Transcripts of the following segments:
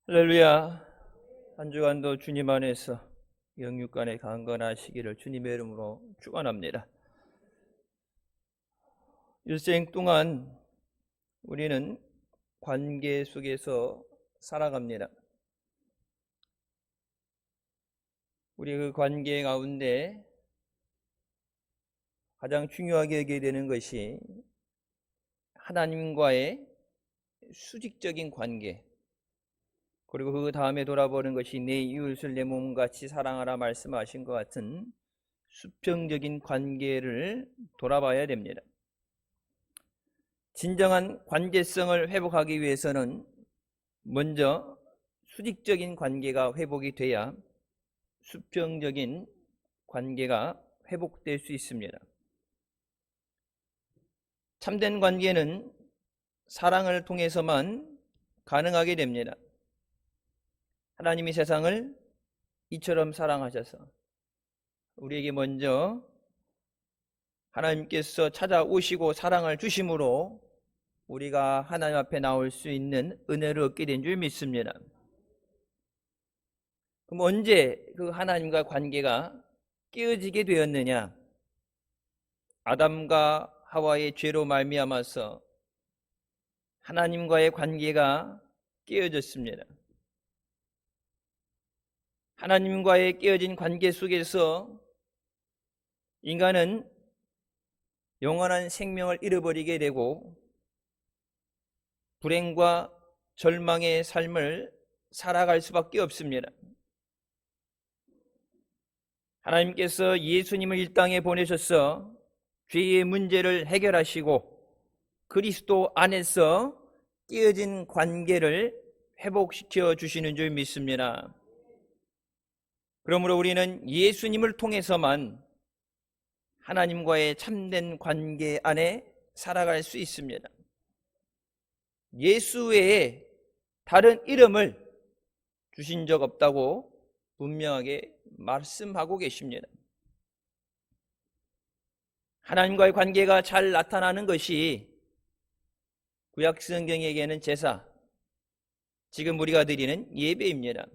할렐루야. 한 주간도 주님 안에서 영육간에 강건하시기를 주님의 이름으로 축원합니다. 일생 동안 우리는 관계 속에서 살아갑니다. 우리 그 관계 가운데 가장 중요하게 여겨야 되는 것이 하나님과의 수직적인 관계, 그리고 그 다음에 돌아보는 것이 내 이웃을 내 몸같이 사랑하라 말씀하신 것 같은 수평적인 관계를 돌아봐야 됩니다. 진정한 관계성을 회복하기 위해서는 먼저 수직적인 관계가 회복이 돼야 수평적인 관계가 회복될 수 있습니다. 참된 관계는 사랑을 통해서만 가능하게 됩니다. 하나님이 세상을 이처럼 사랑하셔서 우리에게 먼저 하나님께서 찾아오시고 사랑을 주심으로 우리가 하나님 앞에 나올 수 있는 은혜를 얻게 된 줄 믿습니다. 그럼 언제 그 하나님과 관계가 깨어지게 되었느냐? 아담과 하와의 죄로 말미암아서 하나님과의 관계가 깨어졌습니다. 하나님과의 깨어진 관계 속에서 인간은 영원한 생명을 잃어버리게 되고 불행과 절망의 삶을 살아갈 수밖에 없습니다. 하나님께서 예수님을 이 땅에 보내셔서 죄의 문제를 해결하시고 그리스도 안에서 깨어진 관계를 회복시켜 주시는 줄 믿습니다. 그러므로 우리는 예수님을 통해서만 하나님과의 참된 관계 안에 살아갈 수 있습니다. 예수 외에 다른 이름을 주신 적 없다고 분명하게 말씀하고 계십니다. 하나님과의 관계가 잘 나타나는 것이 구약 성경에게는 제사, 지금 우리가 드리는 예배입니다.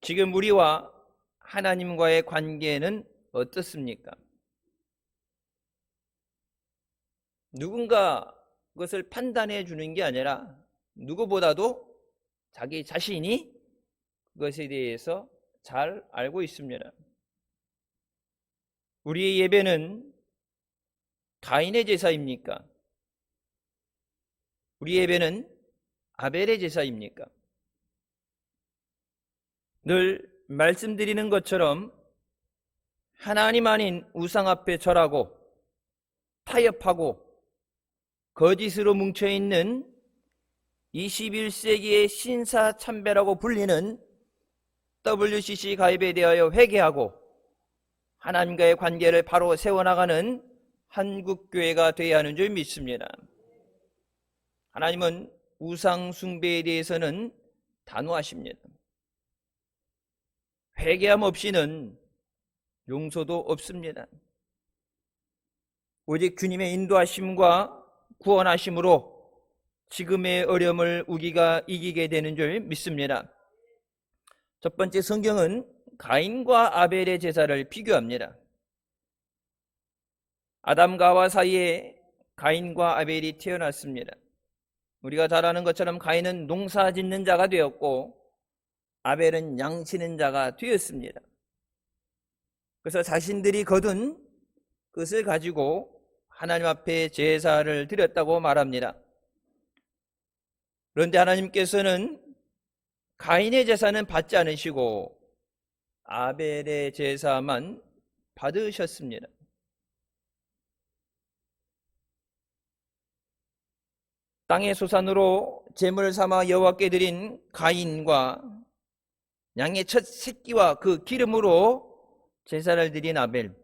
지금 우리와 하나님과의 관계는 어떻습니까? 누군가 그것을 판단해 주는 게 아니라 누구보다도 자기 자신이 그것에 대해서 잘 알고 있습니다. 우리의 예배는 가인의 제사입니까? 우리의 예배는 아벨의 제사입니까? 늘 말씀드리는 것처럼 하나님 아닌 우상 앞에 절하고 타협하고 거짓으로 뭉쳐있는 21세기의 신사참배라고 불리는 WCC 가입에 대하여 회개하고 하나님과의 관계를 바로 세워나가는 한국교회가 되어야 하는 줄 믿습니다. 하나님은 우상 숭배에 대해서는 단호하십니다. 회개함 없이는 용서도 없습니다. 오직 주님의 인도하심과 구원하심으로 지금의 어려움을 우리가 이기게 되는 줄 믿습니다. 첫 번째, 성경은 가인과 아벨의 제사를 비교합니다. 아담과 하와 사이에 가인과 아벨이 태어났습니다. 우리가 잘 아는 것처럼 가인은 농사 짓는 자가 되었고 아벨은 양 치는 자가 되었습니다. 그래서 자신들이 거둔 그것을 가지고 하나님 앞에 제사를 드렸다고 말합니다. 그런데 하나님께서는 가인의 제사는 받지 않으시고 아벨의 제사만 받으셨습니다. 땅의 소산으로 제물 삼아 여호와께 드린 가인과 양의 첫 새끼와 그 기름으로 제사를 드린 아벨,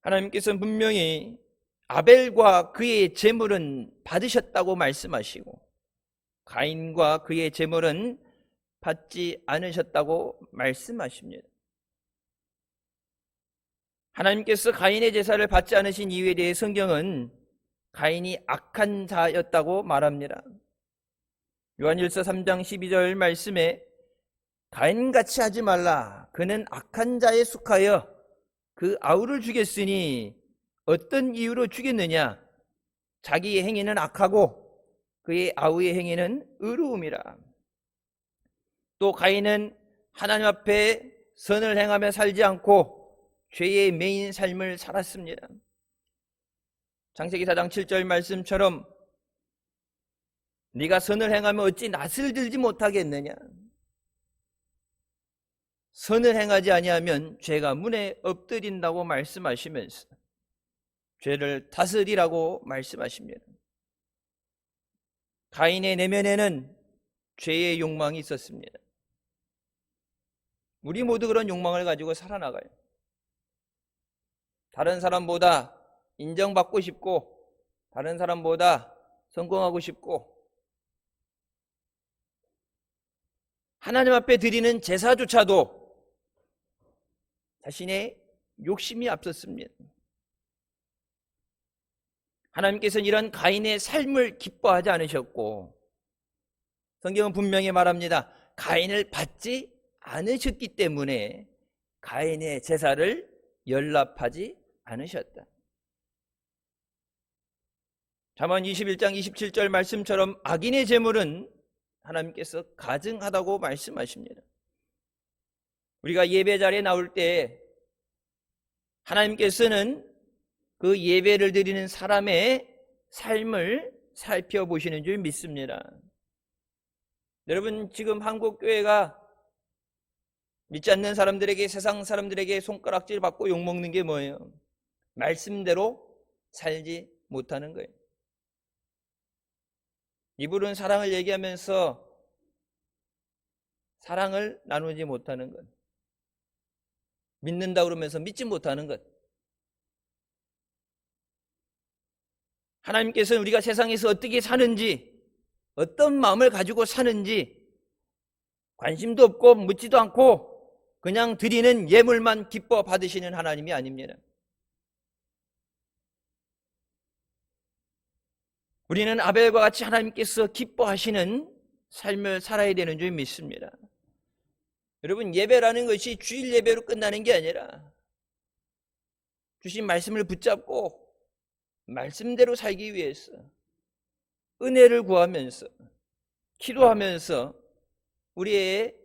하나님께서는 분명히 아벨과 그의 제물은 받으셨다고 말씀하시고 가인과 그의 제물은 받지 않으셨다고 말씀하십니다. 하나님께서 가인의 제사를 받지 않으신 이유에 대해 성경은 가인이 악한 자였다고 말합니다. 요한일서 3장 12절 말씀에 가인같이 하지 말라. 그는 악한 자에 속하여 그 아우를 죽였으니 어떤 이유로 죽였느냐? 자기의 행위는 악하고 그의 아우의 행위는 의로움이라. 또 가인은 하나님 앞에 선을 행하며 살지 않고 죄의 매인 삶을 살았습니다. 창세기 4장 7절 말씀처럼 네가 선을 행하면 어찌 낯을 들지 못하겠느냐? 선을 행하지 아니하면 죄가 문에 엎드린다고 말씀하시면서 죄를 다스리라고 말씀하십니다. 가인의 내면에는 죄의 욕망이 있었습니다. 우리 모두 그런 욕망을 가지고 살아나가요. 다른 사람보다 인정받고 싶고 다른 사람보다 성공하고 싶고 하나님 앞에 드리는 제사조차도 자신의 욕심이 앞섰습니다. 하나님께서는 이런 가인의 삶을 기뻐하지 않으셨고 성경은 분명히 말합니다. 가인을 받지 않으셨기 때문에 가인의 제사를 연락하지 않으셨다. 잠언 21장 27절 말씀처럼 악인의 제물은 하나님께서 가증하다고 말씀하십니다. 우리가 예배 자리에 나올 때 하나님께서는 그 예배를 드리는 사람의 삶을 살펴보시는 줄 믿습니다. 여러분, 지금 한국 교회가 믿지 않는 사람들에게, 세상 사람들에게 손가락질 받고 욕먹는 게 뭐예요? 말씀대로 살지 못하는 거예요. 이분은 사랑을 얘기하면서 사랑을 나누지 못하는 것, 믿는다 그러면서 믿지 못하는 것. 하나님께서는 우리가 세상에서 어떻게 사는지, 어떤 마음을 가지고 사는지 관심도 없고 묻지도 않고 그냥 드리는 예물만 기뻐 받으시는 하나님이 아닙니다. 우리는 아벨과 같이 하나님께서 기뻐하시는 삶을 살아야 되는 줄 믿습니다. 여러분, 예배라는 것이 주일 예배로 끝나는 게 아니라 주신 말씀을 붙잡고 말씀대로 살기 위해서 은혜를 구하면서 기도하면서 우리의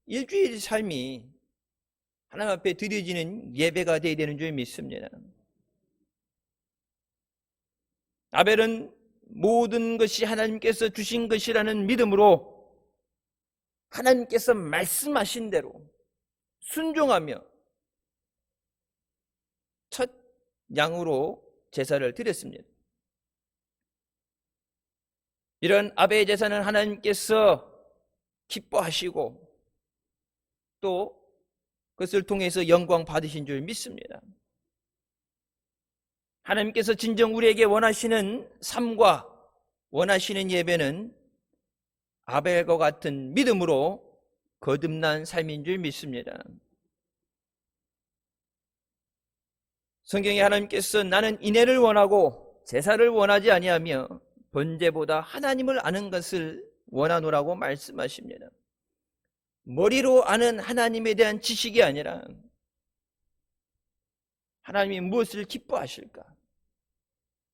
일주일 삶이 하나님 앞에 드려지는 예배가 되어야 되는 줄 믿습니다. 아벨은 모든 것이 하나님께서 주신 것이라는 믿음으로 하나님께서 말씀하신 대로 순종하며 첫 양으로 제사를 드렸습니다. 이런 아벨의 제사는 하나님께서 기뻐하시고 또 그것을 통해서 영광 받으신 줄 믿습니다. 하나님께서 진정 우리에게 원하시는 삶과 원하시는 예배는 아벨과 같은 믿음으로 거듭난 삶인 줄 믿습니다. 성경에 하나님께서 나는 인애를 원하고 제사를 원하지 아니하며 번제보다 하나님을 아는 것을 원하노라고 말씀하십니다. 머리로 아는 하나님에 대한 지식이 아니라 하나님이 무엇을 기뻐하실까?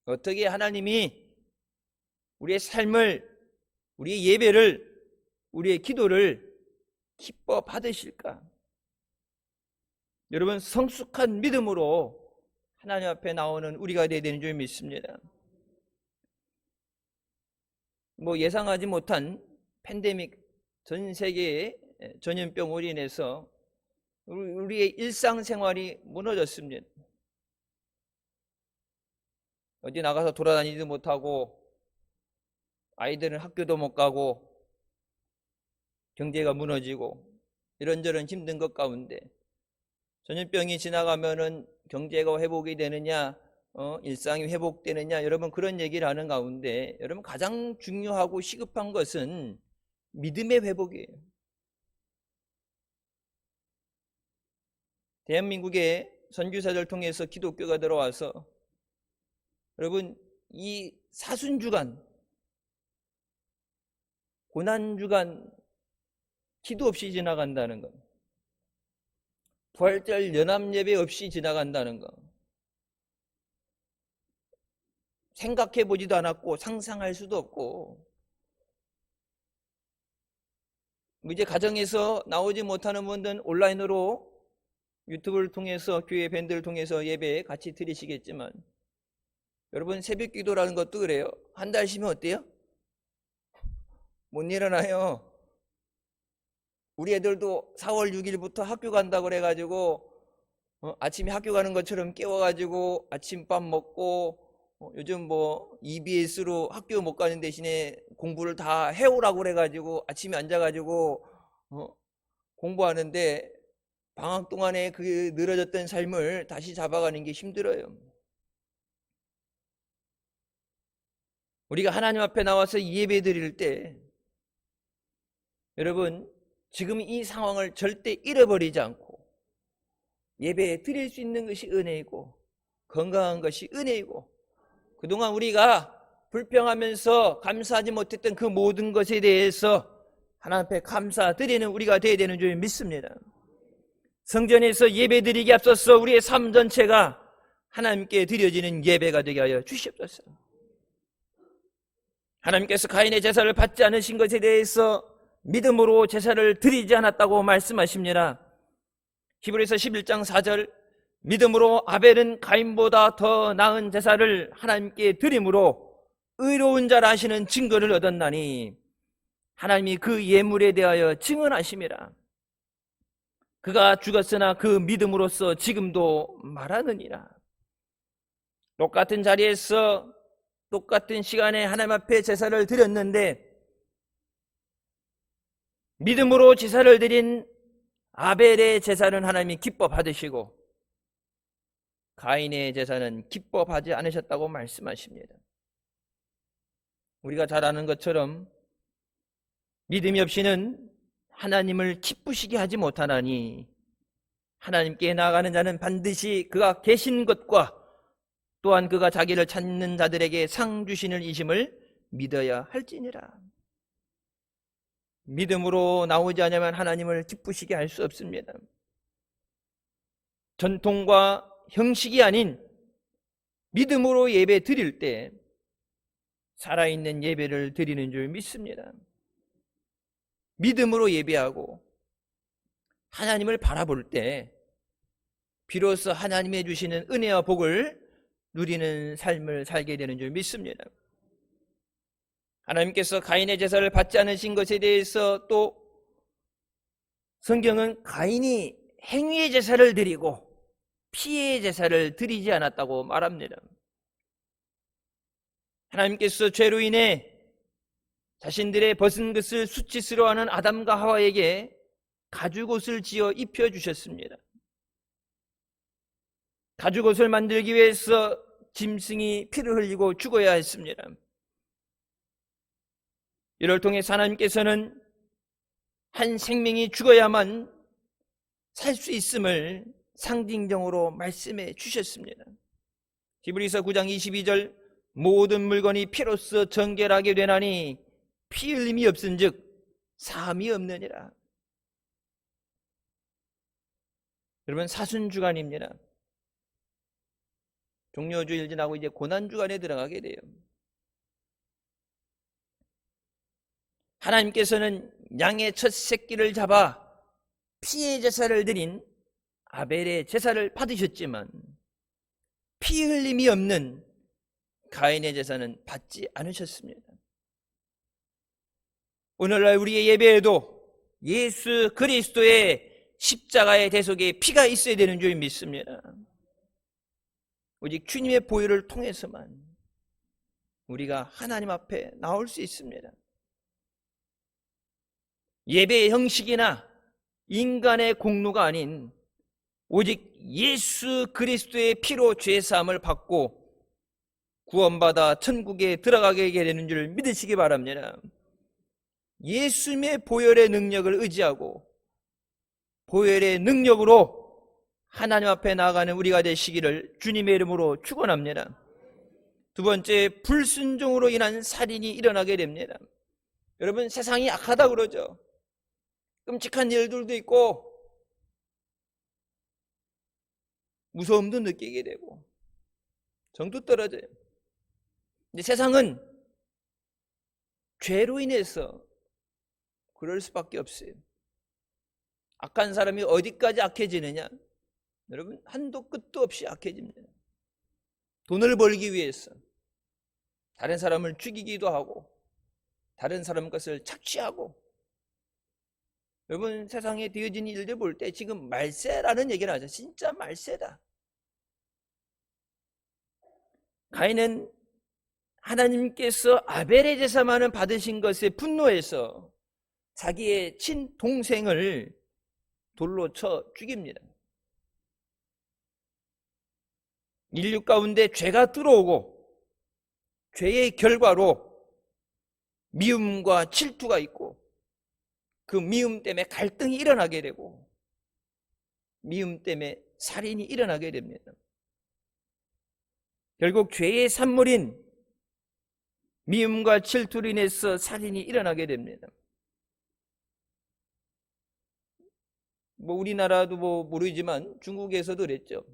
어떻게 하나님이 우리의 삶을, 우리의 예배를, 우리의 기도를 기뻐 받으실까? 여러분, 성숙한 믿음으로 하나님 앞에 나오는 우리가 되어야 되는 줄 믿습니다. 예상하지 못한 팬데믹, 전 세계의 전염병으로 인해서 우리의 일상생활이 무너졌습니다. 어디 나가서 돌아다니지도 못하고 아이들은 학교도 못 가고 경제가 무너지고 이런저런 힘든 것 가운데 전염병이 지나가면은 경제가 회복이 되느냐, 일상이 회복되느냐, 여러분 그런 얘기를 하는 가운데 여러분 가장 중요하고 시급한 것은 믿음의 회복이에요. 대한민국에 선교사들 통해서 기독교가 들어와서 여러분 이 사순주간, 고난주간 기도 없이 지나간다는 것, 부활절 연합예배 없이 지나간다는 것, 생각해보지도 않았고 상상할 수도 없고, 이제 가정에서 나오지 못하는 분들은 온라인으로 유튜브를 통해서 교회 밴드를 통해서 예배 같이 드리시겠지만, 여러분 새벽 기도라는 것도 그래요. 한 달 쉬면 어때요? 못 일어나요. 우리 애들도 4월 6일부터 학교 간다고 그래가지고 아침에 학교 가는 것처럼 깨워가지고 아침밥 먹고, 요즘 뭐 EBS로 학교 못 가는 대신에 공부를 다 해오라고 그래가지고 아침에 앉아가지고 공부하는데, 방학 동안에 그 늘어졌던 삶을 다시 잡아가는 게 힘들어요. 우리가 하나님 앞에 나와서 예배 드릴 때, 여러분 지금 이 상황을 절대 잃어버리지 않고 예배 드릴 수 있는 것이 은혜이고 건강한 것이 은혜이고, 그동안 우리가 불평하면서 감사하지 못했던 그 모든 것에 대해서 하나님 앞에 감사드리는 우리가 되어야 되는 줄 믿습니다. 성전에서 예배 드리기 앞서서 우리의 삶 전체가 하나님께 드려지는 예배가 되게 하여 주시옵소서. 하나님께서 가인의 제사를 받지 않으신 것에 대해서 믿음으로 제사를 드리지 않았다고 말씀하십니다. 히브리서 11장 4절, 믿음으로 아벨은 가인보다 더 나은 제사를 하나님께 드림으로 의로운 자라 하시는 증거를 얻었나니, 하나님이 그 예물에 대하여 증언하심이라. 그가 죽었으나 그 믿음으로써 지금도 말하느니라. 똑같은 자리에서 똑같은 시간에 하나님 앞에 제사를 드렸는데, 믿음으로 제사를 드린 아벨의 제사는 하나님이 기뻐 받으시고 가인의 제사는 기뻐하지 않으셨다고 말씀하십니다. 우리가 잘 아는 것처럼 믿음이 없이는 하나님을 기쁘시게 하지 못하나니, 하나님께 나아가는 자는 반드시 그가 계신 것과 또한 그가 자기를 찾는 자들에게 상 주시는 이심을 믿어야 할지니라. 믿음으로 나오지 않으면 하나님을 기쁘시게 할 수 없습니다. 전통과 형식이 아닌 믿음으로 예배 드릴 때 살아있는 예배를 드리는 줄 믿습니다. 믿음으로 예배하고 하나님을 바라볼 때 비로소 하나님이 주시는 은혜와 복을 누리는 삶을 살게 되는 줄 믿습니다. 하나님께서 가인의 제사를 받지 않으신 것에 대해서 또 성경은 가인이 행위의 제사를 드리고 피의 제사를 드리지 않았다고 말합니다. 하나님께서 죄로 인해 자신들의 벗은 것을 수치스러워하는 아담과 하와에게 가죽옷을 지어 입혀주셨습니다. 가죽옷을 만들기 위해서 짐승이 피를 흘리고 죽어야 했습니다. 이를 통해 하나님께서는 한 생명이 죽어야만 살 수 있음을 상징적으로 말씀해 주셨습니다. 히브리서 9장 22절, 모든 물건이 피로써 정결하게 되나니 피 흘림이 없은즉 사함이 없느니라. 여러분, 사순주간입니다. 종료주일 지나고 이제 고난주간에 들어가게 돼요. 하나님께서는 양의 첫 새끼를 잡아 피의 제사를 드린 아벨의 제사를 받으셨지만 피 흘림이 없는 가인의 제사는 받지 않으셨습니다. 오늘날 우리의 예배에도 예수 그리스도의 십자가의 대속에 피가 있어야 되는 줄 믿습니다. 오직 주님의 보혈을 통해서만 우리가 하나님 앞에 나올 수 있습니다. 예배의 형식이나 인간의 공로가 아닌 오직 예수 그리스도의 피로 죄사함을 받고 구원받아 천국에 들어가게 되는 줄 믿으시기 바랍니다. 예수님의 보혈의 능력을 의지하고 보혈의 능력으로 하나님 앞에 나아가는 우리가 되시기를 주님의 이름으로 축원합니다. 두 번째, 불순종으로 인한 살인이 일어나게 됩니다. 여러분, 세상이 악하다 그러죠. 끔찍한 일들도 있고 무서움도 느끼게 되고 정도 떨어져요. 근데 세상은 죄로 인해서 그럴 수밖에 없어요. 악한 사람이 어디까지 악해지느냐? 여러분, 한도 끝도 없이 악해집니다. 돈을 벌기 위해서 다른 사람을 죽이기도 하고 다른 사람 것을 착취하고, 여러분, 세상에 되어진 일들 볼 때 지금 말세라는 얘기를 하죠. 진짜 말세다. 가인은 하나님께서 아벨의 제사만을 받으신 것에 분노해서 자기의 친동생을 돌로 쳐 죽입니다. 인류 가운데 죄가 들어오고 죄의 결과로 미움과 질투가 있고 그 미움 때문에 갈등이 일어나게 되고 미움 때문에 살인이 일어나게 됩니다. 결국 죄의 산물인 미움과 질투로 인해서 살인이 일어나게 됩니다. 우리나라도 모르지만 중국에서도 그랬죠.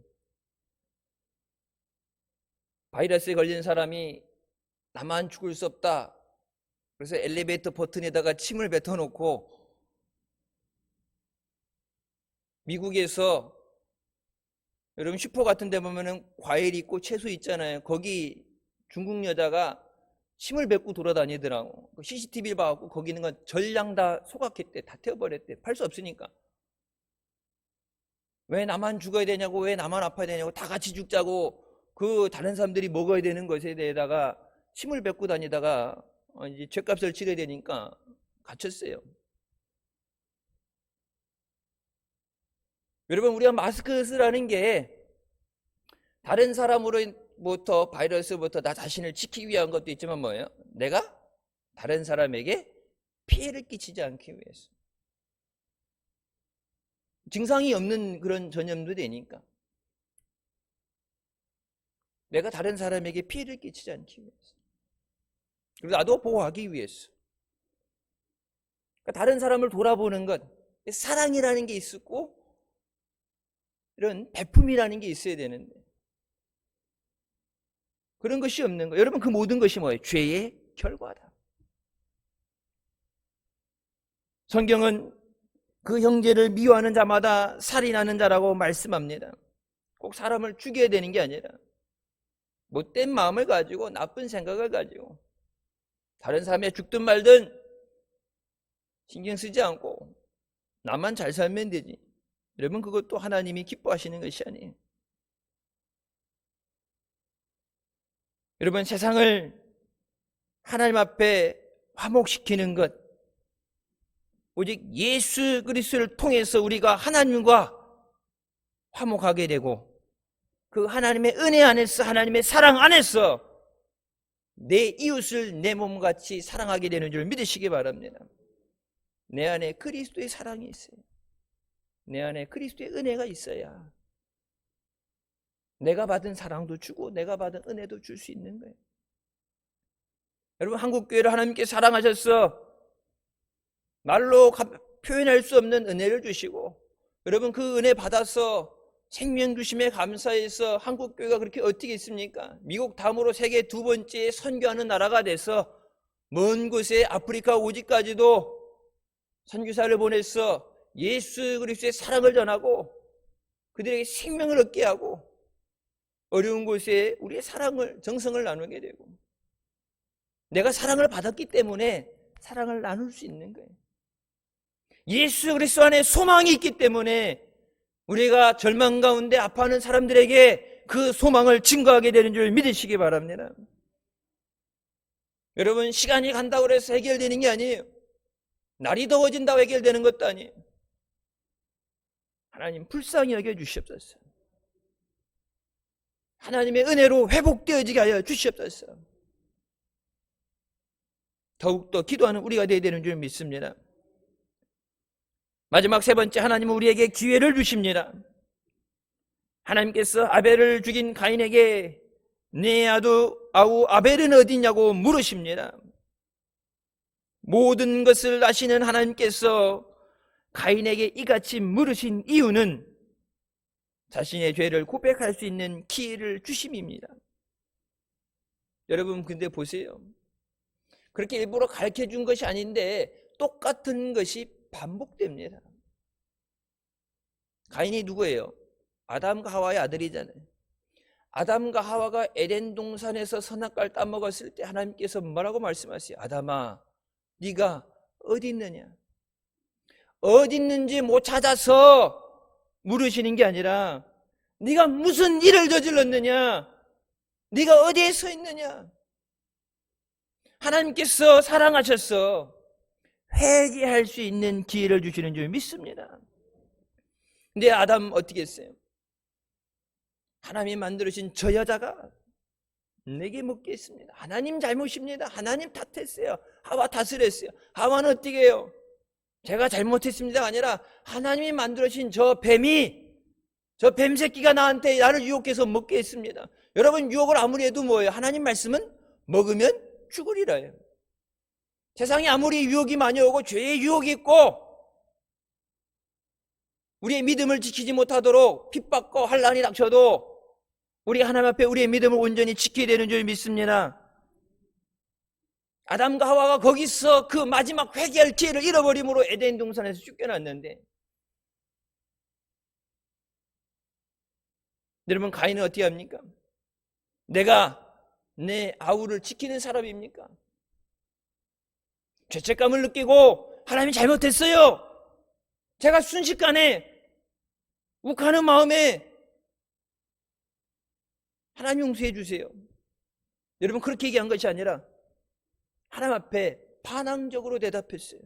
바이러스에 걸린 사람이 나만 죽을 수 없다. 그래서 엘리베이터 버튼에다가 침을 뱉어놓고, 미국에서 여러분 슈퍼 같은 데 보면은 과일 있고 채소 있잖아요. 거기 중국 여자가 침을 뱉고 돌아다니더라고. CCTV를 봐갖고 거기 있는 건 전량 다 소각했대. 다 태워버렸대. 팔 수 없으니까. 왜 나만 죽어야 되냐고, 왜 나만 아파야 되냐고, 다 같이 죽자고 그 다른 사람들이 먹어야 되는 것에 대해다가 침을 뱉고 다니다가 이제 죗값을 치러야 되니까 갇혔어요. 여러분, 우리가 마스크 쓰라는 게 다른 사람으로부터, 바이러스부터 나 자신을 지키기 위한 것도 있지만 뭐예요? 내가 다른 사람에게 피해를 끼치지 않기 위해서. 증상이 없는 그런 전염도 되니까. 내가 다른 사람에게 피해를 끼치지 않기 위해서. 그리고 나도 보호하기 위해서. 그러니까 다른 사람을 돌아보는 것, 사랑이라는 게 있었고 이런 베품이라는 게 있어야 되는데 그런 것이 없는 거예요. 여러분, 그 모든 것이 뭐예요? 죄의 결과다. 성경은 그 형제를 미워하는 자마다 살인하는 자라고 말씀합니다. 꼭 사람을 죽여야 되는 게 아니라 못된 마음을 가지고 나쁜 생각을 가지고 다른 사람이 죽든 말든 신경 쓰지 않고 나만 잘 살면 되지. 여러분, 그것도 하나님이 기뻐하시는 것이 아니에요. 여러분, 세상을 하나님 앞에 화목시키는 것, 오직 예수 그리스도를 통해서 우리가 하나님과 화목하게 되고 그 하나님의 은혜 안에서, 하나님의 사랑 안에서 내 이웃을 내 몸같이 사랑하게 되는 줄 믿으시기 바랍니다. 내 안에 그리스도의 사랑이 있어요. 내 안에 그리스도의 은혜가 있어야 내가 받은 사랑도 주고 내가 받은 은혜도 줄 수 있는 거예요. 여러분, 한국교회를 하나님께 사랑하셔서 말로 표현할 수 없는 은혜를 주시고, 여러분 그 은혜 받아서 생명 주심에 감사해서 한국교회가 그렇게 어떻게 있습니까? 미국 다음으로 세계 두 번째 선교하는 나라가 돼서 먼 곳에 아프리카 오지까지도 선교사를 보내서 예수 그리스도의 사랑을 전하고 그들에게 생명을 얻게 하고 어려운 곳에 우리의 사랑을, 정성을 나누게 되고, 내가 사랑을 받았기 때문에 사랑을 나눌 수 있는 거예요. 예수 그리스도 안에 소망이 있기 때문에 우리가 절망 가운데 아파하는 사람들에게 그 소망을 증거하게 되는 줄 믿으시기 바랍니다. 여러분, 시간이 간다고 해서 해결되는 게 아니에요. 날이 더워진다고 해결되는 것도 아니에요. 하나님 불쌍히 여겨 주시옵소서. 하나님의 은혜로 회복되어지게 하여 주시옵소서. 더욱더 기도하는 우리가 되어야 되는 줄 믿습니다. 마지막 세 번째, 하나님은 우리에게 기회를 주십니다. 하나님께서 아벨을 죽인 가인에게 내 아들 아벨은 어디냐고 물으십니다. 모든 것을 아시는 하나님께서 가인에게 이같이 물으신 이유는 자신의 죄를 고백할 수 있는 기회를 주심입니다. 여러분, 근데 보세요. 그렇게 일부러 가르쳐 준 것이 아닌데 똑같은 것이 반복됩니다. 가인이 누구예요? 아담과 하와의 아들이잖아요. 아담과 하와가 에덴 동산에서 선악과를 따먹었을 때 하나님께서 뭐라고 말씀하세요? 아담아, 네가 어디 있느냐? 어디 있는지 못 찾아서 물으시는 게 아니라 네가 무슨 일을 저질렀느냐? 네가 어디에 서 있느냐? 하나님께서 사랑하셔서 회개할 수 있는 기회를 주시는 줄 믿습니다. 근데 아담 어떻게 했어요? 하나님이 만들어주신 저 여자가 내게 먹게 했습니다. 하나님 잘못입니다. 하나님 탓했어요. 하와 탓을 했어요. 하와는 어떻게 해요? 제가 잘못했습니다가 아니라 하나님이 만들어주신 저 뱀새끼가 나를 유혹해서 먹게 했습니다. 여러분, 유혹을 아무리 해도 뭐예요? 하나님 말씀은 먹으면 죽으리라요. 세상에 아무리 유혹이 많이 오고 죄의 유혹이 있고 우리의 믿음을 지키지 못하도록 핍박과 환난이 닥쳐도 우리 하나님 앞에 우리의 믿음을 온전히 지켜야 되는 줄 믿습니다. 아담과 하와가 거기서 그 마지막 회개할 기회를 잃어버림으로 에덴 동산에서 쫓겨났는데, 여러분, 가인은 어떻게 합니까? 내가 내 아우를 지키는 사람입니까? 죄책감을 느끼고 하나님이 잘못했어요, 제가 순식간에 욱하는 마음에 하나님 용서해 주세요. 여러분, 그렇게 얘기한 것이 아니라 하나님 앞에 반항적으로 대답했어요.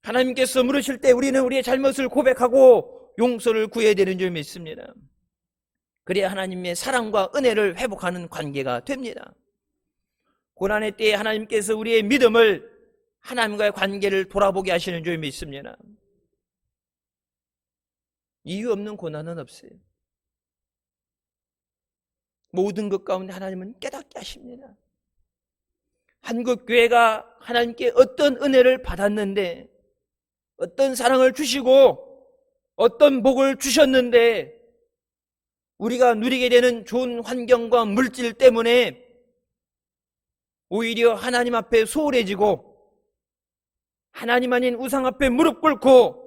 하나님께서 물으실 때 우리는 우리의 잘못을 고백하고 용서를 구해야 되는 줄 믿습니다. 그래야 하나님의 사랑과 은혜를 회복하는 관계가 됩니다. 고난의 때에 하나님께서 우리의 믿음을, 하나님과의 관계를 돌아보게 하시는 줄 믿습니다. 이유 없는 고난은 없어요. 모든 것 가운데 하나님은 깨닫게 하십니다. 한국교회가 하나님께 어떤 은혜를 받았는데, 어떤 사랑을 주시고 어떤 복을 주셨는데 우리가 누리게 되는 좋은 환경과 물질 때문에 오히려 하나님 앞에 소홀해지고 하나님 아닌 우상 앞에 무릎 꿇고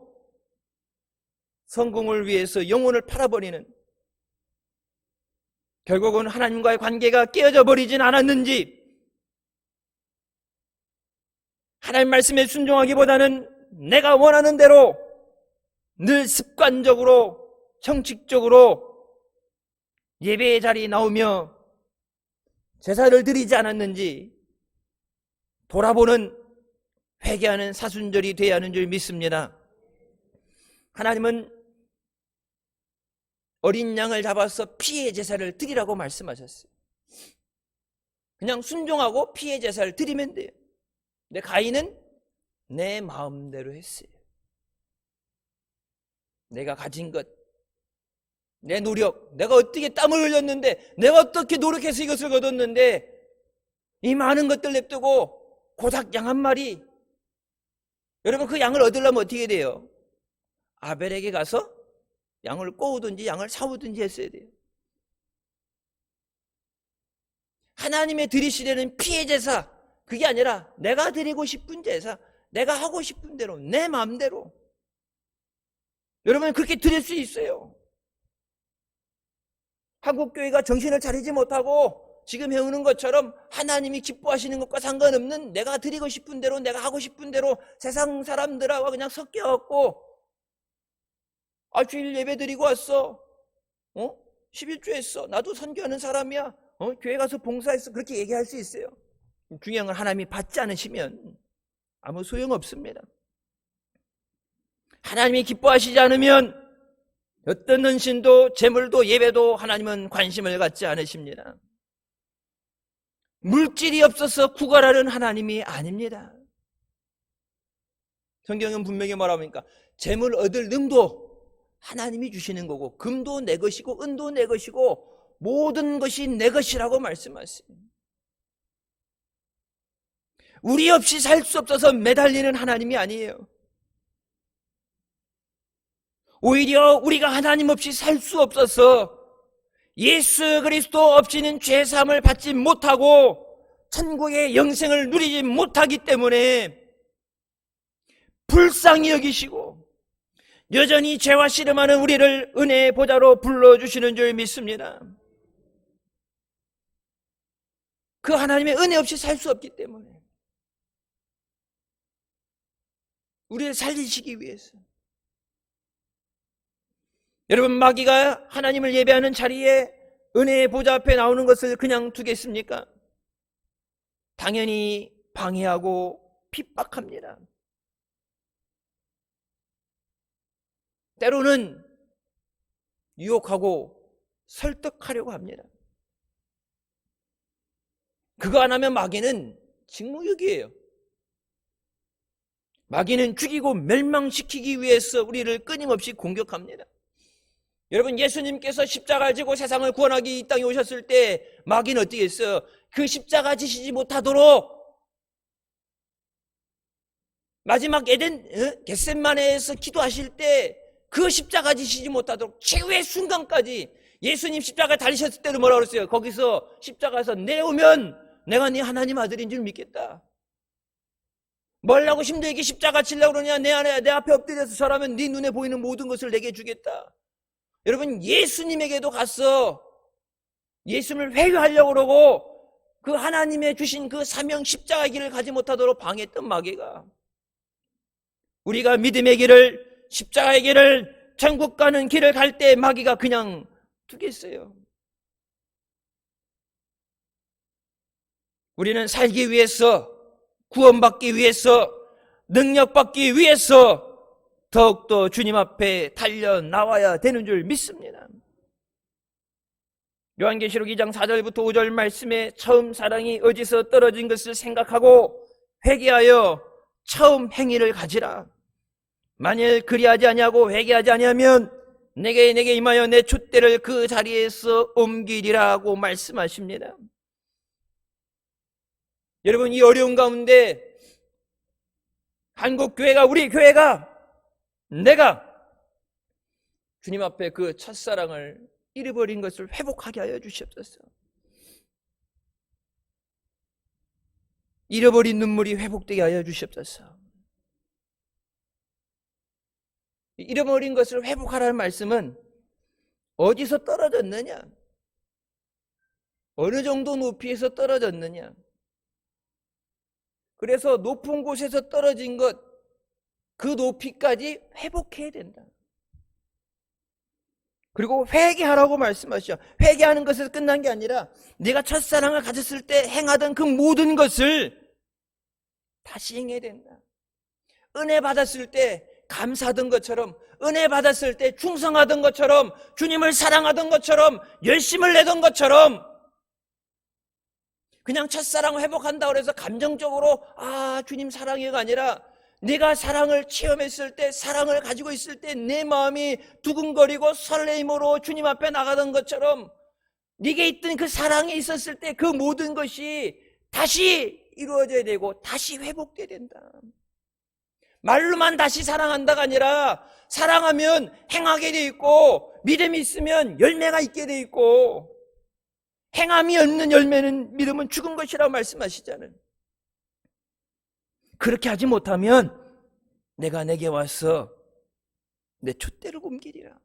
성공을 위해서 영혼을 팔아버리는, 결국은 하나님과의 관계가 깨어져 버리진 않았는지, 하나님 말씀에 순종하기보다는 내가 원하는 대로 늘 습관적으로 형식적으로 예배의 자리에 나오며 제사를 드리지 않았는지 돌아보는, 회개하는 사순절이 되어야 하는 줄 믿습니다. 하나님은 어린 양을 잡아서 피의 제사를 드리라고 말씀하셨어요. 그냥 순종하고 피의 제사를 드리면 돼요. 근데 가인은 내 마음대로 했어요. 내가 가진 것, 내 노력, 내가 어떻게 땀을 흘렸는데, 내가 어떻게 노력해서 이것을 거뒀는데, 이 많은 것들 냅두고 고작 양 한 마리, 여러분, 그 양을 얻으려면 어떻게 돼요? 아벨에게 가서 양을 꼬우든지 양을 사오든지 했어야 돼요. 하나님의 드리시려는 피의 제사, 그게 아니라 내가 드리고 싶은 제사, 내가 하고 싶은 대로, 내 마음대로. 여러분, 그렇게 드릴 수 있어요. 한국교회가 정신을 차리지 못하고 지금 해오는 것처럼 하나님이 기뻐하시는 것과 상관없는 내가 드리고 싶은 대로, 내가 하고 싶은 대로 세상 사람들하고 그냥 섞여갖고, 주일 예배 드리고 왔어, 11조 했어, 나도 선교하는 사람이야, 교회 가서 봉사했어, 그렇게 얘기할 수 있어요. 중요한 건 하나님이 받지 않으시면 아무 소용없습니다. 하나님이 기뻐하시지 않으면 어떤 헌신도 제물도 예배도 하나님은 관심을 갖지 않으십니다. 물질이 없어서 구걸하는 하나님이 아닙니다. 성경은 분명히 뭐라고 합니까? 제물 얻을 능도 하나님이 주시는 거고, 금도 내 것이고 은도 내 것이고 모든 것이 내 것이라고 말씀하세요. 우리 없이 살 수 없어서 매달리는 하나님이 아니에요. 오히려 우리가 하나님 없이 살 수 없어서 예수 그리스도 없이는 죄사함을 받지 못하고 천국의 영생을 누리지 못하기 때문에 불쌍히 여기시고 여전히 죄와 씨름하는 우리를 은혜의 보좌로 불러주시는 줄 믿습니다. 그 하나님의 은혜 없이 살 수 없기 때문에 우리를 살리시기 위해서. 여러분, 마귀가 하나님을 예배하는 자리에 은혜의 보좌 앞에 나오는 것을 그냥 두겠습니까? 당연히 방해하고 핍박합니다. 때로는 유혹하고 설득하려고 합니다. 그거 안 하면 마귀는 직무유기예요. 마귀는 죽이고 멸망시키기 위해서 우리를 끊임없이 공격합니다. 여러분, 예수님께서 십자가를 지고 세상을 구원하기 이 땅에 오셨을 때 마귀는 어떻게 했어요? 그 십자가 지시지 못하도록 마지막 겟셋마네에서 기도하실 때 그 십자가 지시지 못하도록 최후의 순간까지 예수님 십자가 달리셨을 때도 뭐라고 그랬어요? 거기서 십자가에서 내려오면 내가 네 하나님 아들인 줄 믿겠다. 뭐라고 힘들게 십자가 치려고 그러냐? 내 앞에 엎드려서 절하면 네 눈에 보이는 모든 것을 내게 주겠다. 여러분, 예수님에게도 가서 예수님을 회유하려고 그러고 그 하나님의 주신 그 사명 십자가의 길을 가지 못하도록 방해했던 마귀가, 우리가 믿음의 길을, 십자가의 길을, 천국 가는 길을 갈 때 마귀가 그냥 두겠어요. 우리는 살기 위해서, 구원받기 위해서, 능력받기 위해서 더욱더 주님 앞에 달려나와야 되는 줄 믿습니다. 요한계시록 2장 4절부터 5절 말씀에 처음 사랑이 어디서 떨어진 것을 생각하고 회개하여 처음 행위를 가지라. 만일 그리하지 아니하고 회개하지 아니하면 내게 임하여 내 촛대를 그 자리에서 옮기리라고 말씀하십니다. 여러분, 이 어려운 가운데 한국교회가, 우리 교회가, 내가 주님 앞에 그 첫사랑을 잃어버린 것을 회복하게 하여 주시옵소서. 잃어버린 눈물이 회복되게 하여 주시옵소서. 잃어버린 것을 회복하라는 말씀은 어디서 떨어졌느냐, 어느 정도 높이에서 떨어졌느냐, 그래서 높은 곳에서 떨어진 것, 그 높이까지 회복해야 된다. 그리고 회개하라고 말씀하시죠. 회개하는 것에서 끝난 게 아니라 네가 첫사랑을 가졌을 때 행하던 그 모든 것을 다시 행해야 된다. 은혜 받았을 때 감사하던 것처럼, 은혜 받았을 때 충성하던 것처럼, 주님을 사랑하던 것처럼, 열심을 내던 것처럼, 그냥 첫사랑을 회복한다고 해서 감정적으로 주님 사랑해가 아니라 내가 사랑을 체험했을 때, 사랑을 가지고 있을 때 내 마음이 두근거리고 설레임으로 주님 앞에 나가던 것처럼 네게 있던 그 사랑이 있었을 때 그 모든 것이 다시 이루어져야 되고 다시 회복돼야 된다. 말로만 다시 사랑한다가 아니라 사랑하면 행하게 돼 있고 믿음이 있으면 열매가 있게 돼 있고, 행함이 없는 열매는, 믿음은 죽은 것이라고 말씀하시잖아요. 그렇게 하지 못하면 내가 내게 와서 내 촛대를 옮기리라.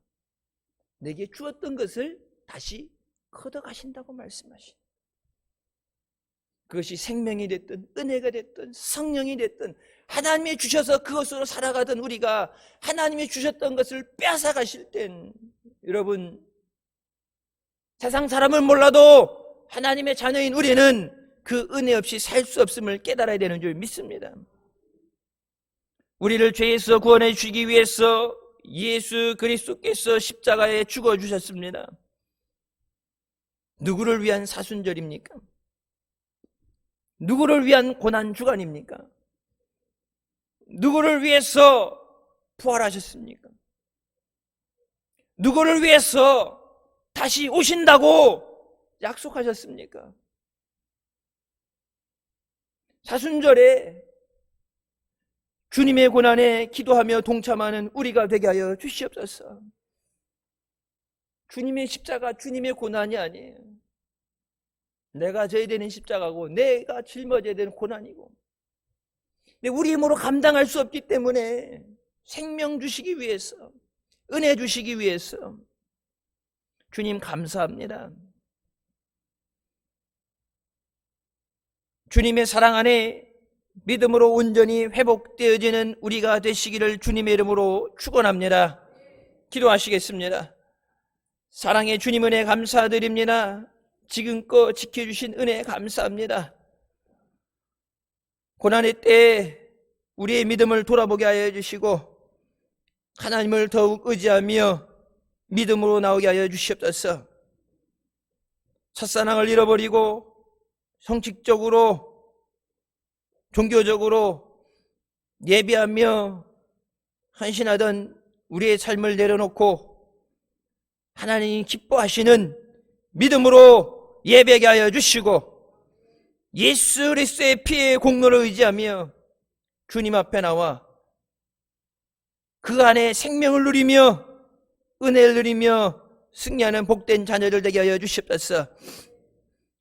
내게 주었던 것을 다시 걷어가신다고 말씀하시죠. 그것이 생명이 됐든 은혜가 됐든 성령이 됐든 하나님이 주셔서 그것으로 살아가던 우리가 하나님이 주셨던 것을 빼앗아가실 땐, 여러분, 세상 사람을 몰라도 하나님의 자녀인 우리는 그 은혜 없이 살 수 없음을 깨달아야 되는 줄 믿습니다. 우리를 죄에서 구원해 주기 위해서 예수 그리스도께서 십자가에 죽어주셨습니다. 누구를 위한 사순절입니까? 누구를 위한 고난주간입니까? 누구를 위해서 부활하셨습니까? 누구를 위해서 다시 오신다고 약속하셨습니까? 사순절에 주님의 고난에 기도하며 동참하는 우리가 되게 하여 주시옵소서. 주님의 십자가, 주님의 고난이 아니에요. 내가 져야 되는 십자가고 내가 짊어져야 되는 고난이고, 근데 우리 힘으로 감당할 수 없기 때문에 생명 주시기 위해서, 은혜 주시기 위해서 주님 감사합니다. 주님의 사랑 안에 믿음으로 온전히 회복되어지는 우리가 되시기를 주님의 이름으로 축원합니다. 기도하시겠습니다. 사랑의 주님 은혜 감사드립니다. 지금껏 지켜주신 은혜 감사합니다. 고난의 때에 우리의 믿음을 돌아보게 하여 주시고 하나님을 더욱 의지하며 믿음으로 나오게 하여 주시옵소서. 첫사랑을 잃어버리고 형식적으로 종교적으로 예배하며 헌신하던 우리의 삶을 내려놓고 하나님이 기뻐하시는 믿음으로 예배하게 하여 주시고 예수 그리스도의 피의 공로를 의지하며 주님 앞에 나와 그 안에 생명을 누리며 은혜를 누리며 승리하는 복된 자녀들 되게 하여 주시옵소서.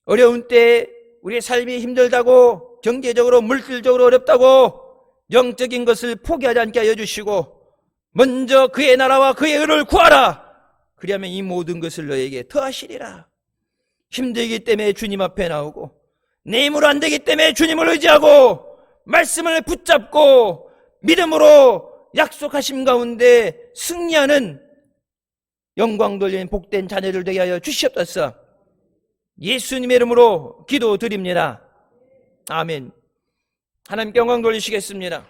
어려운 때에 우리의 삶이 힘들다고, 경제적으로 물질적으로 어렵다고 영적인 것을 포기하지 않게 하여 주시고 먼저 그의 나라와 그의 의를 구하라. 그리하면 이 모든 것을 너에게 더하시리라. 힘들기 때문에 주님 앞에 나오고 내 힘으로 안 되기 때문에 주님을 의지하고 말씀을 붙잡고 믿음으로 약속하심 가운데 승리하는 영광 돌리는 복된 자녀들 되게 하여 주시옵소서. 예수님의 이름으로 기도드립니다. 아멘. 하나님께 영광 돌리시겠습니다.